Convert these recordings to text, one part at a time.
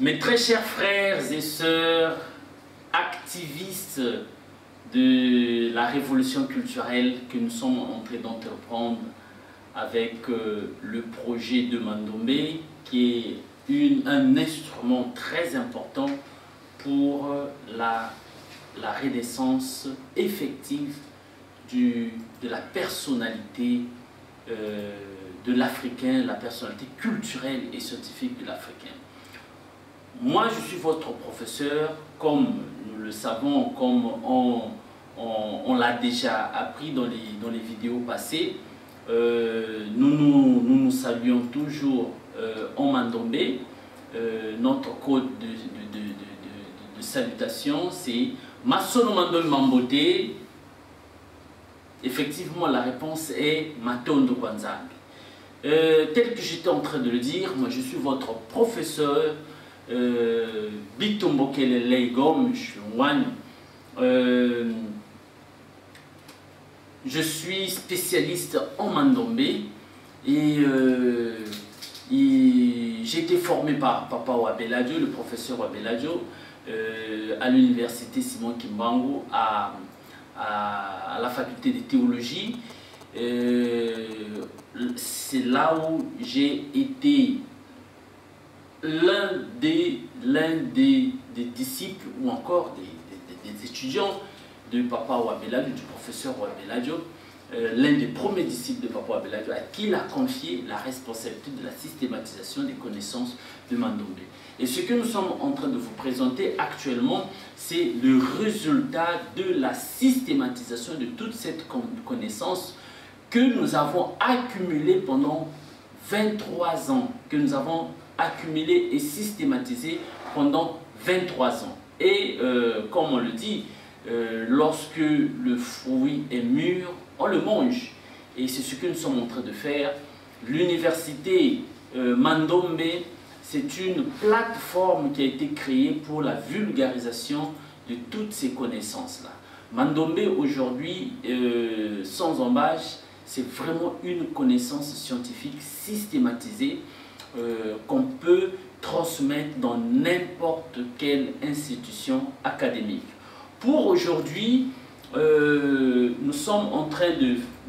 Mes très chers frères et sœurs, activistes de la révolution culturelle que nous sommes en train d'entreprendre avec le projet de Mandombe, qui est un instrument très important pour la renaissance effective de la personnalité de l'Africain, la personnalité culturelle et scientifique de l'Africain. Moi, je suis votre professeur, comme nous le savons, comme on l'a déjà appris dans les vidéos passées. Nous saluons toujours en Mandombe. Notre code de salutation, c'est Masono Mandombe Mambote. Effectivement, la réponse est Matondo Kwanzambi. Tel que j'étais en train de le dire, moi je suis votre professeur Bitombokele Leigom Chouane. Je suis spécialiste en Mandombe et j'ai été formé par Papa Wabeladjo, le professeur Wabeladjo, à l'université Simon Kimbangu, à la faculté de théologie. C'est là où j'ai été l'un des disciples ou encore des étudiants de Papa Wabeladjo, du professeur Wabeladjo, l'un des premiers disciples de Papa Wabeladjo, à qui il a confié la responsabilité de la systématisation des connaissances de Mandombe. Et ce que nous sommes en train de vous présenter actuellement, c'est le résultat de la systématisation de toute cette connaissance que nous avons accumulée pendant 23 ans, que nous avons accumulée et systématisée pendant 23 ans. Et comme on le dit, lorsque le fruit est mûr, on le mange. Et c'est ce que nous sommes en train de faire. L'université Mandombe, c'est une plateforme qui a été créée pour la vulgarisation de toutes ces connaissances-là. Mandombe aujourd'hui, sans embâche, c'est vraiment une connaissance scientifique systématisée qu'on peut transmettre dans n'importe quelle institution académique. Pour aujourd'hui, nous sommes en train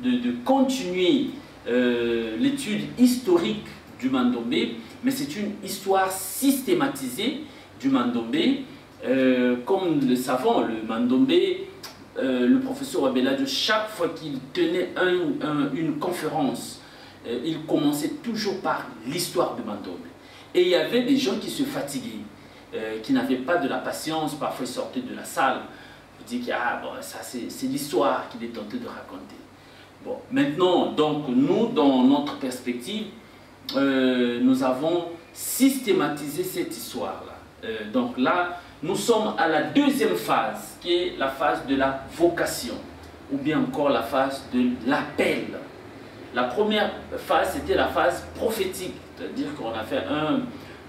de continuer l'étude historique du Mandombe, mais c'est une histoire systématisée du Mandombe. Comme nous le savons, le Mandombe, le professeur Wabeladjo, chaque fois qu'il tenait une conférence, il commençait toujours par l'histoire du Mandombe. Et il y avait des gens qui se fatiguaient, qui n'avaient pas de la patience, parfois ils sortaient de la salle. Vous dites que ah, bon, ça c'est l'histoire qu'il est tenté de raconter. Bon, maintenant, donc nous, dans notre perspective, nous avons systématisé cette histoire-là. Donc là, nous sommes à la deuxième phase, qui est la phase de la vocation, ou bien encore la phase de l'appel. La première phase, c'était la phase prophétique, c'est-à-dire qu'on a fait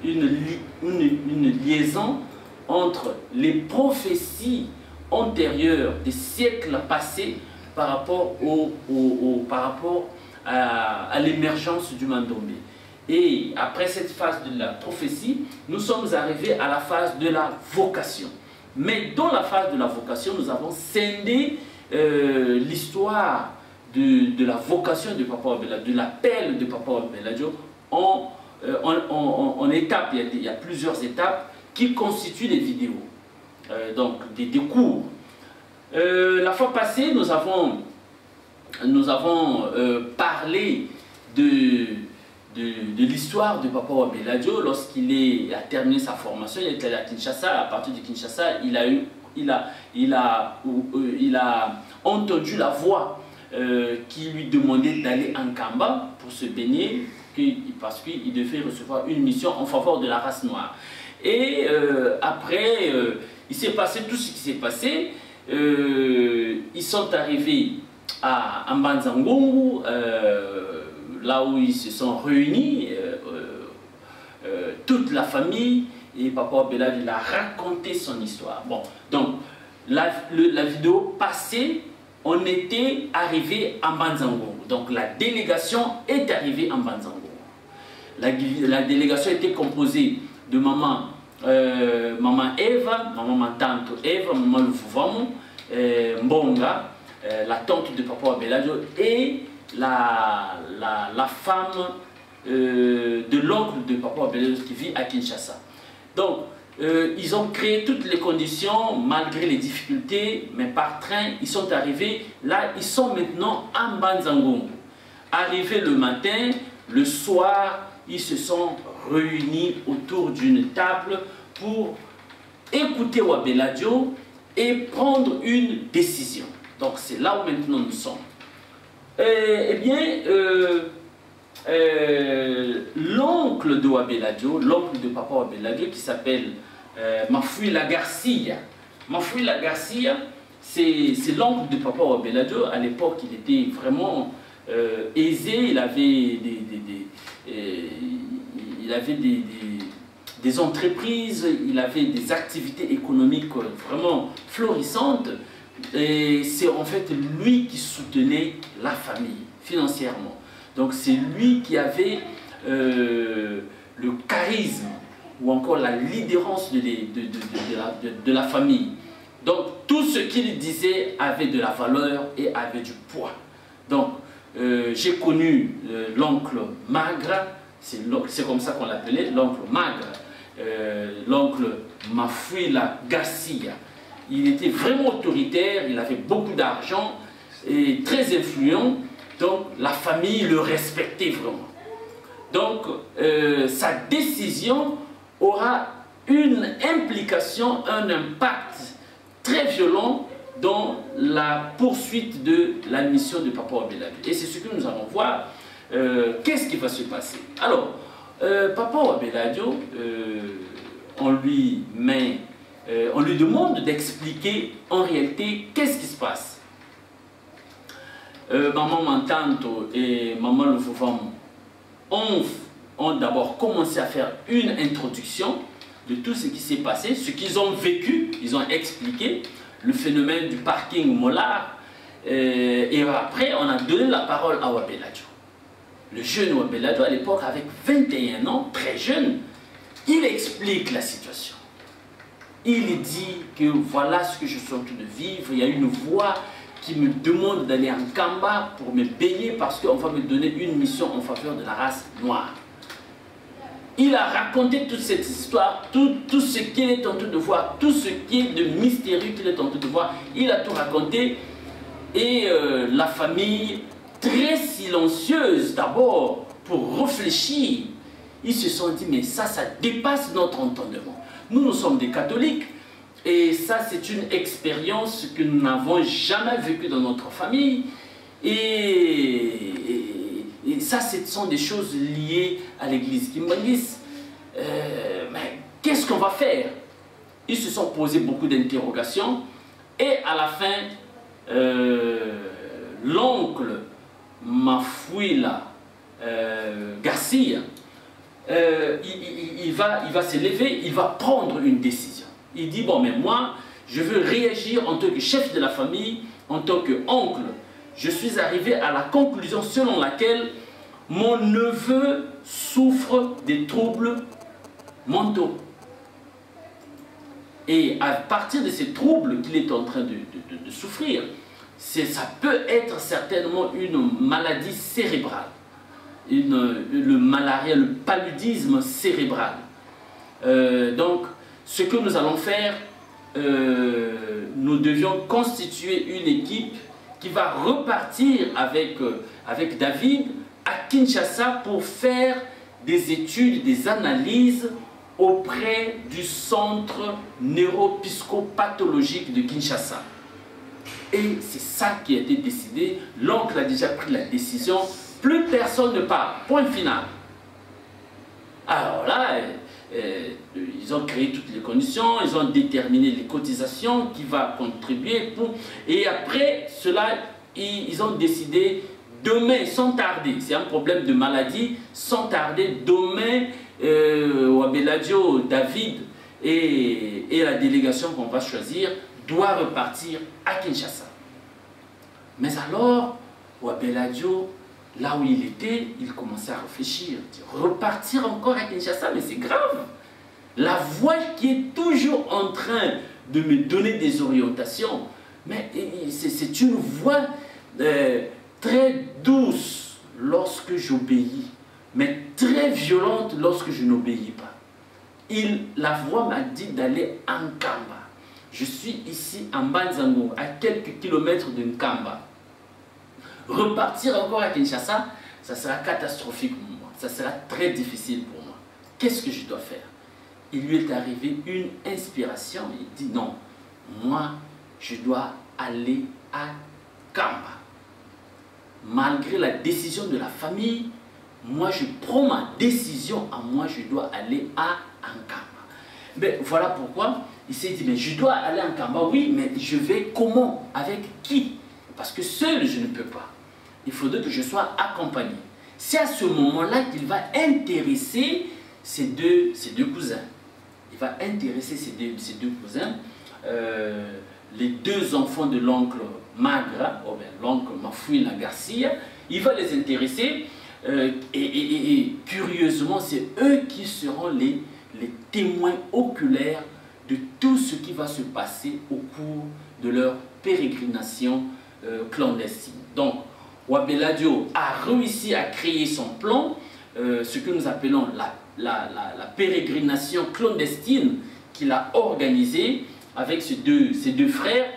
une liaison entre les prophéties antérieures des siècles passés par rapport, à l'émergence du Mandombe. Et après cette phase de la prophétie, nous sommes arrivés à la phase de la vocation. Mais dans la phase de la vocation, nous avons scindé l'histoire de la vocation de Papa Wabeladjo, de l'appel de Papa Wabeladjo en étapes. Il y a plusieurs étapes qui constituent des vidéos, donc des cours. La fois passée, nous avons parlé de l'histoire de Papa Wabeladjo lorsqu'il a terminé sa formation. Il est allé à Kinshasa. À partir de Kinshasa, il a entendu la voix qui lui demandait d'aller en Kamba pour se baigner, parce qu'il devait recevoir une mission en faveur de la race noire. Et après, il s'est passé tout ce qui s'est passé. Ils sont arrivés à Mbanza-Ngungu, là où ils se sont réunis, toute la famille, et Papa Wabeladjo il a raconté son histoire. Bon, donc la vidéo passée, on était arrivé à Mbanza-Ngungu. Donc la délégation est arrivée à Mbanza-Ngungu. La délégation était composée de maman maman Eva, maman tante Eva, maman Lufuvamo, Mbonga, la tante de Papa Wabeladio, et la femme de l'oncle de Papa Wabeladio qui vit à Kinshasa. Donc, ils ont créé toutes les conditions, malgré les difficultés, mais par train, ils sont arrivés. Là, ils sont maintenant à Mbanzangongo. Arrivés le matin, le soir, ils se sont réunis autour d'une table pour écouter Wabeladio et prendre une décision. Donc, c'est là où maintenant nous sommes. Eh bien, l'oncle de Wabeladio, l'oncle de Papa Wabeladio, qui s'appelle Mafuila Garcia. Mafuila Garcia, c'est l'oncle de Papa Wabeladio. À l'époque, il était vraiment aisé, il avait des entreprises, il avait des activités économiques vraiment florissantes. Et c'est en fait lui qui soutenait la famille financièrement. Donc c'est lui qui avait le charisme ou encore la leaderance de la famille. Donc tout ce qu'il disait avait de la valeur et avait du poids. Donc j'ai connu l'oncle Magre, c'est comme ça qu'on l'appelait, l'oncle Magre, l'oncle Mafuila Garcia. Il était vraiment autoritaire, il avait beaucoup d'argent et très influent. Donc la famille le respectait vraiment. Donc sa décision aura une implication, un impact très violent dans la poursuite de la mission de Papa Wabeladio. Et c'est ce que nous allons voir. Qu'est-ce qui va se passer? Alors, Papa Wabeladio, on lui demande d'expliquer en réalité qu'est-ce qui se passe. Maman Mantanto et Maman Lufuvamo ont d'abord commencé à faire une introduction de tout ce qui s'est passé, ce qu'ils ont vécu, ils ont expliqué le phénomène du parking Mollard, et après on a donné la parole à Wabeladio. Le jeune Wabeladio à l'époque avec 21 ans, très jeune, il explique la situation. Il dit que voilà ce que je suis en train de vivre, il y a une voix qui me demande d'aller en Kamba pour me baigner parce qu'on va me donner une mission en faveur de la race noire. Il a raconté toute cette histoire, tout ce qu'il est en train de voir, tout ce qui est de mystérieux qu'il est en train de voir. Il a tout raconté et la famille, très silencieuse d'abord, pour réfléchir, ils se sont dit mais ça dépasse notre entendement. Nous sommes des catholiques et ça c'est une expérience que nous n'avons jamais vécue dans notre famille et ça ce sont des choses liées à l'église Kimbangis. Mais qu'est-ce qu'on va faire? Ils se sont posé beaucoup d'interrogations et à la fin l'oncle Mafuila Garcia il va se lever, il va prendre une décision. Il dit, bon, mais moi, je veux réagir en tant que chef de la famille, en tant qu'oncle. Je suis arrivé à la conclusion selon laquelle mon neveu souffre des troubles mentaux. Et à partir de ces troubles qu'il est en train de souffrir, ça peut être certainement une maladie cérébrale. Le malaria, le paludisme cérébral. Donc, ce que nous allons faire, nous devions constituer une équipe qui va repartir avec David à Kinshasa pour faire des études, des analyses auprès du centre neuropsychopathologique de Kinshasa. Et c'est ça qui a été décidé. L'oncle a déjà pris la décision. Plus personne ne parle. Point final. Alors là, ils ont créé toutes les conditions, ils ont déterminé les cotisations qui vont contribuer pour... Et après cela, ils ont décidé demain, sans tarder, c'est un problème de maladie, sans tarder, demain, Wabeladio, David et la délégation qu'on va choisir doit repartir à Kinshasa. Mais alors, Wabeladio, là où il était, il commençait à réfléchir. Repartir encore à Kinshasa, mais c'est grave. La voix qui est toujours en train de me donner des orientations, mais c'est une voix très douce lorsque j'obéis, mais très violente lorsque je n'obéis pas. La voix m'a dit d'aller à Nkamba. Je suis ici en Banzango, à quelques kilomètres de Nkamba. Repartir encore à Kinshasa, ça sera catastrophique pour moi. Ça sera très difficile pour moi. Qu'est-ce que je dois faire? Il lui est arrivé une inspiration. Il dit non, moi, je dois aller à Kamba. Malgré la décision de la famille, moi, je prends ma décision à moi, je dois aller à Nkamba. Mais voilà pourquoi il s'est dit, mais je dois aller à Nkamba, oui, mais je vais comment? Avec qui? Parce que seul, je ne peux pas. Il faudrait que je sois accompagné. C'est à ce moment-là qu'il va intéresser ses deux cousins. Il va intéresser ses deux cousins, les deux enfants de l'oncle Magra, ou bien l'oncle Mafouina Garcia. Il va les intéresser et curieusement, c'est eux qui seront les témoins oculaires de tout ce qui va se passer au cours de leur pérégrination clandestine. Donc, Wabeladio a réussi à créer son plan, ce que nous appelons la pérégrination clandestine qu'il a organisée avec ses deux frères.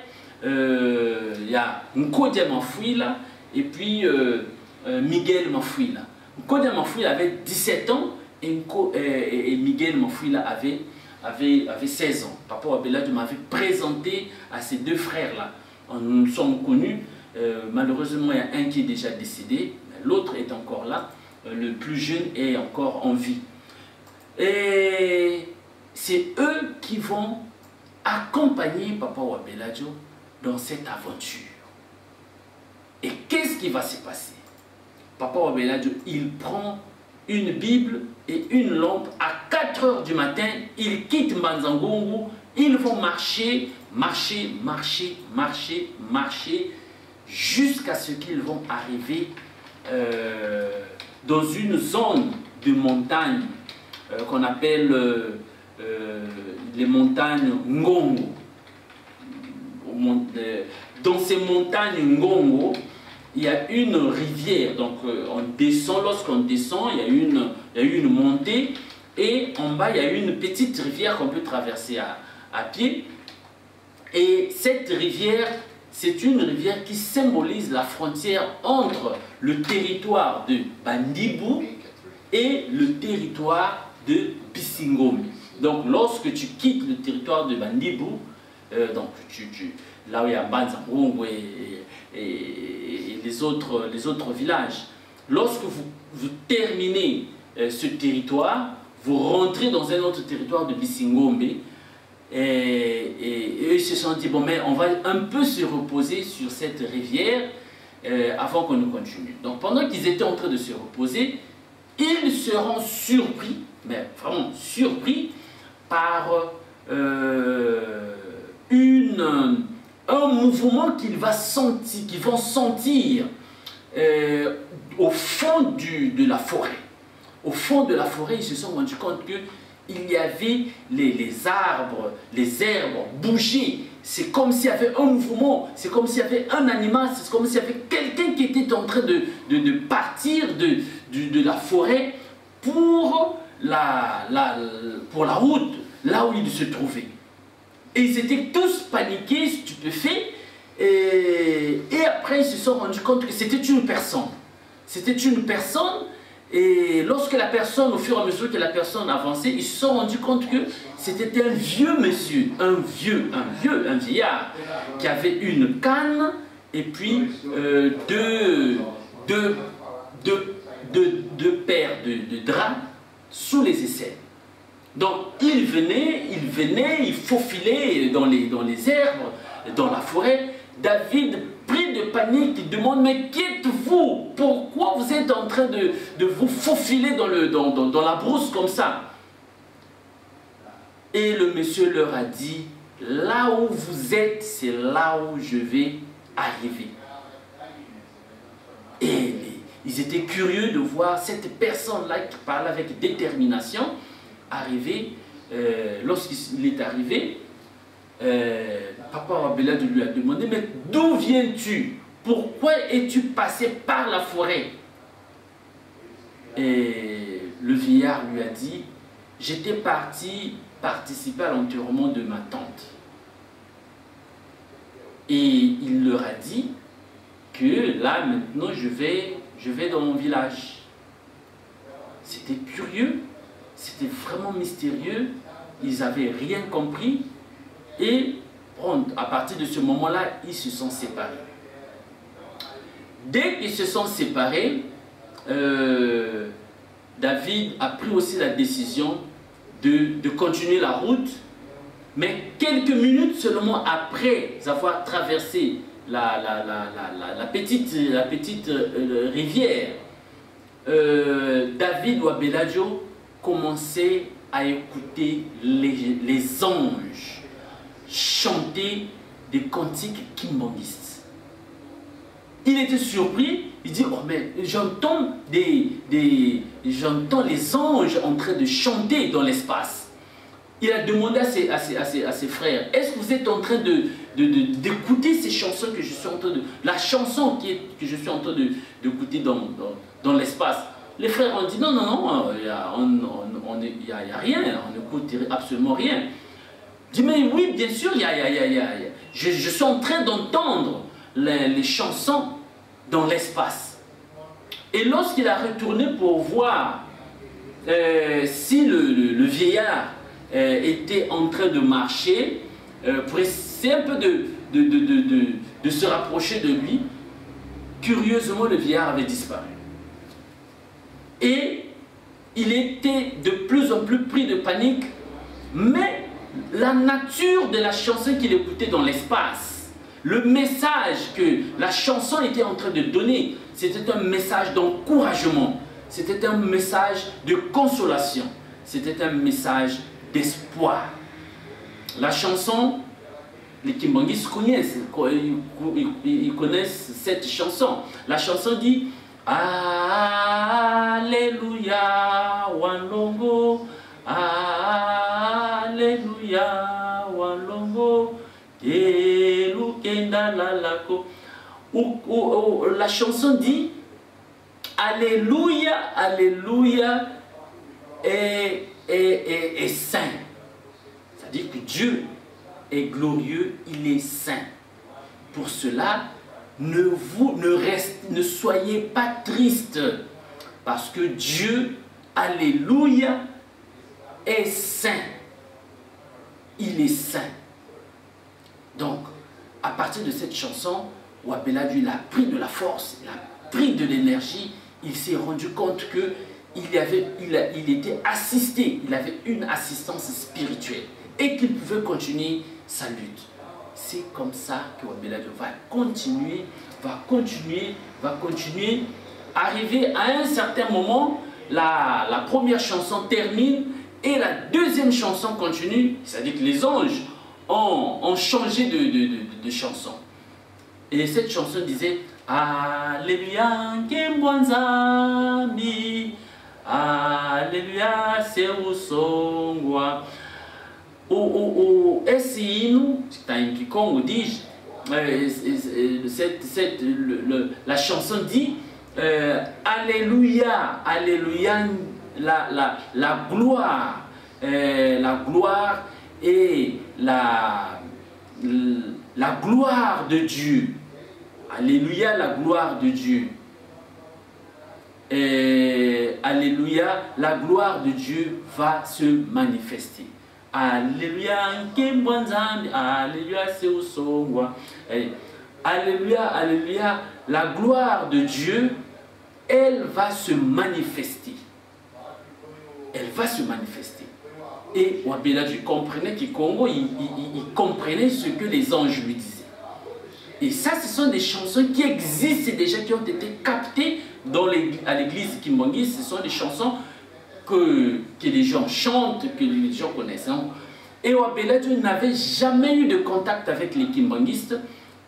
Il y a Nkodia Mafouila et puis Miguel Mafouila. Nkodia Mafouila avait 17 ans et Miguel Mafouila avait 16 ans. Papa Wabeladio m'avait présenté à ces deux frères-là. Nous sommes connus. Malheureusement, il y a un qui est déjà décédé, l'autre est encore là, le plus jeune est encore en vie. Et c'est eux qui vont accompagner Papa Wabeladio dans cette aventure. Et qu'est-ce qui va se passer? Papa Wabeladio, il prend une Bible et une lampe à 4 heures du matin, il quitte Mbanzangongo, ils vont marcher, jusqu'à ce qu'ils vont arriver dans une zone de montagne qu'on appelle les montagnes Ngongo. Dans ces montagnes Ngongo, il y a une rivière. Donc on descend, lorsqu'on descend, il y a une montée et en bas, il y a une petite rivière qu'on peut traverser à pied. Et cette rivière, c'est une rivière qui symbolise la frontière entre le territoire de Bandibou et le territoire de Bissingombe. Donc, lorsque tu quittes le territoire de Bandibou, donc là où il y a Banzangongo et les autres villages, lorsque vous terminez ce territoire, vous rentrez dans un autre territoire de Bissingombe. Et eux se sont dit, bon, mais on va un peu se reposer sur cette rivière avant qu'on ne continue. Donc pendant qu'ils étaient en train de se reposer, ils seront surpris, mais vraiment surpris, par un mouvement qu'ils vont sentir au fond de la forêt. Au fond de la forêt, ils se sont rendus compte que il y avait les arbres, les herbes bougées. C'est comme s'il y avait un mouvement, c'est comme s'il y avait un animal, c'est comme s'il y avait quelqu'un qui était en train de partir de la forêt pour la route, là où ils se trouvaient. Et ils étaient tous paniqués, stupéfaits, et après ils se sont rendus compte que c'était une personne. C'était une personne. Et lorsque la personne, au fur et à mesure que la personne avançait, ils se sont rendus compte que c'était un vieux monsieur, un vieillard, qui avait une canne et puis deux paires de draps sous les aisselles. Donc il venait, il faufilait dans les herbes, dans la forêt. David, pris de panique, il demande, mais qui êtes-vous? Pourquoi vous êtes en train de vous faufiler dans la brousse comme ça? Et le monsieur leur a dit, là où vous êtes, c'est là où je vais arriver. Et ils étaient curieux de voir cette personne-là qui parlait avec détermination arriver lorsqu'il est arrivé, Papa Wabeladio lui a demandé, mais d'où viens-tu? Pourquoi es-tu passé par la forêt? Et le vieillard lui a dit, j'étais parti participer à l'enterrement de ma tante. Et il leur a dit que là maintenant je vais dans mon village. C'était curieux, c'était vraiment mystérieux, ils n'avaient rien compris et à partir de ce moment-là, ils se sont séparés. Dès qu'ils se sont séparés, David a pris aussi la décision de continuer la route, mais quelques minutes seulement après avoir traversé la petite rivière, David Wabeladio commençait à écouter les anges chanter des cantiques kimbongistes. Il était surpris, il dit, oh mais j'entends les anges en train de chanter dans l'espace. Il a demandé à ses frères, est-ce que vous êtes en train d'écouter ces chansons que je suis en train de... La chanson que je suis en train d'écouter dans l'espace. Les frères ont dit, non, il n'y a rien, on n'écoute absolument rien. Il dit, mais oui, bien sûr, je suis en train d'entendre les chansons dans l'espace. Et lorsqu'il a retourné pour voir si le vieillard était en train de marcher, pour essayer un peu de se rapprocher de lui, curieusement, le vieillard avait disparu. Et il était de plus en plus pris de panique, mais la nature de la chanson qu'il écoutait dans l'espace, le message que la chanson était en train de donner, c'était un message d'encouragement, c'était un message de consolation, c'était un message d'espoir. La chanson, les Kimbanguis connaissent, ils connaissent cette chanson. La chanson dit Alléluia, Wanlongo, Alléluia, Wanlongo, Elukenda Lalako. La chanson dit Alléluia, Alléluia est saint. C'est-à-dire que Dieu est glorieux, il est saint. Pour cela, ne soyez pas tristes, parce que Dieu, alléluia, est saint. Il est saint. Donc, à partir de cette chanson, Wabeladio, il a pris de la force, il a pris de l'énergie, il s'est rendu compte que il était assisté, il avait une assistance spirituelle et qu'il pouvait continuer sa lutte. C'est comme ça que Wabeladio va continuer. Arriver à un certain moment, la première chanson termine et la deuxième chanson continue. C'est-à-dire que les anges ont changé de chanson. Et cette chanson disait Alléluia, Kembwanzami, Alléluia, Seusongwa. Esse hino, está em Kikongo, diz, la chanson dit Alléluia, Alléluia, la gloire et la gloire de Dieu. Alléluia, la gloire de Dieu. Alléluia, la gloire de Dieu va se manifester. Alléluia, Alléluia, Alléluia, Alléluia, la gloire de Dieu, elle va se manifester. Elle va se manifester. Et Wabeladio comprenait qu'il comprenait ce que les anges lui disaient. Et ça, ce sont des chansons qui existent déjà, qui ont été captées à l'église Kimbangui. Ce sont des chansons que les gens chantent, que les gens connaissent. Et Wabeladio n'avait jamais eu de contact avec les Kimbanguistes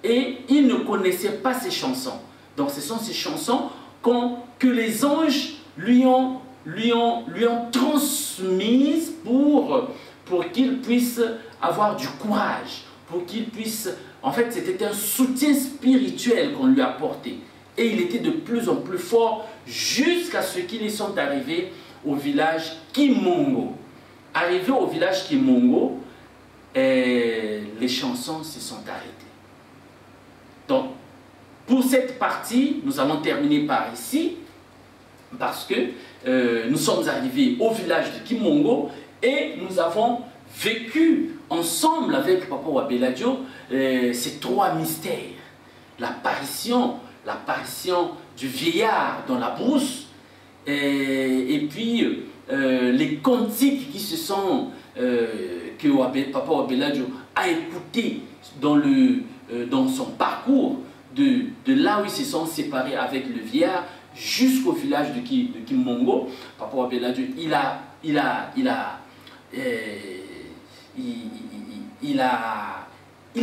et il ne connaissait pas ces chansons. Donc ce sont ces chansons que les anges lui ont transmises pour qu'il puisse avoir du courage, pour qu'il puisse... En fait, c'était un soutien spirituel qu'on lui apportait. Et il était de plus en plus fort jusqu'à ce qu'ils sont arrivés au village Kimongo. Arrivés au village Kimongo, les chansons se sont arrêtées. Donc, pour cette partie, nous allons terminer par ici, parce que nous sommes arrivés au village de Kimongo et nous avons vécu ensemble avec Papa Wabeladio ces trois mystères. L'apparition du vieillard dans la brousse, et puis les cantiques qui se sont, que Papa Wabeladio a écouté dans son parcours, de là où ils se sont séparés avec le vieillard jusqu'au village de Kimongo. Papa Wabeladio, il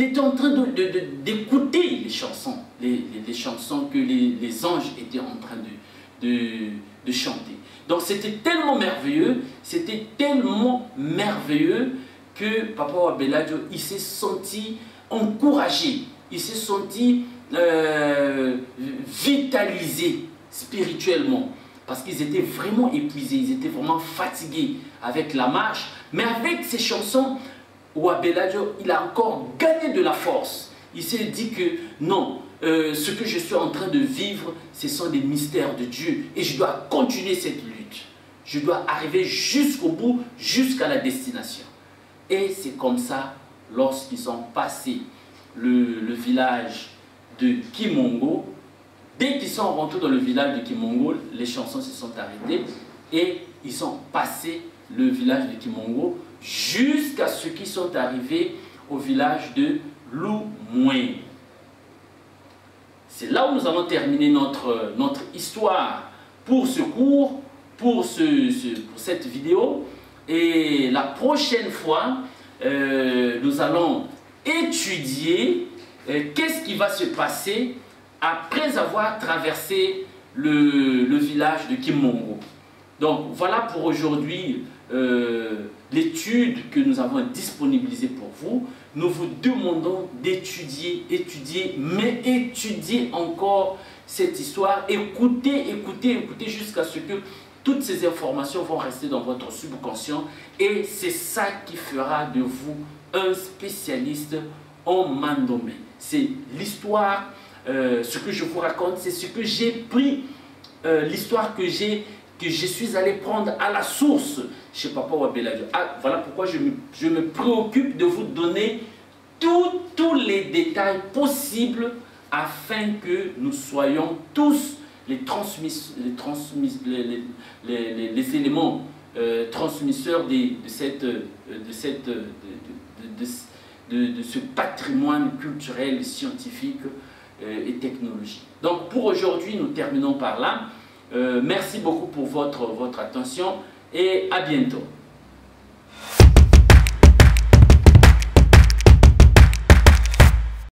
était en train d'écouter les chansons, les chansons que les anges étaient en train de chanter. Donc c'était tellement merveilleux que Papa Wabeladio, il s'est senti encouragé, il s'est senti vitalisé spirituellement, parce qu'ils étaient vraiment épuisés, ils étaient vraiment fatigués avec la marche. Mais avec ces chansons, Wabeladio, il a encore gagné de la force. Il s'est dit que non, ce que je suis en train de vivre, ce sont des mystères de Dieu. Et je dois continuer cette lutte. Je dois arriver jusqu'au bout, jusqu'à la destination. Et c'est comme ça, lorsqu'ils ont passé le village de Kimongo, dès qu'ils sont rentrés dans le village de Kimongo, les chansons se sont arrêtées et ils ont passé le village de Kimongo jusqu'à ce qu'ils sont arrivés au village de Loumouin. C'est là où nous allons terminer notre histoire pour ce cours, pour cette vidéo. Et la prochaine fois, nous allons étudier qu'est-ce qui va se passer après avoir traversé le village de Kimongo. Donc voilà pour aujourd'hui l'étude que nous avons disponibilisée pour vous. Nous vous demandons d'étudier, mais étudier encore cette histoire. Écoutez jusqu'à ce que toutes ces informations vont rester dans votre subconscient. Et c'est ça qui fera de vous un spécialiste en Mandomé. C'est l'histoire, ce que je vous raconte, c'est ce que j'ai pris, l'histoire que je suis allé prendre à la source chez Papa Wabeladio. Voilà pourquoi je me préoccupe de vous donner tous les détails possibles afin que nous soyons tous les éléments transmisseurs de ce patrimoine culturel, scientifique et technologique. Donc pour aujourd'hui, nous terminons par là. Merci beaucoup pour votre attention et à bientôt.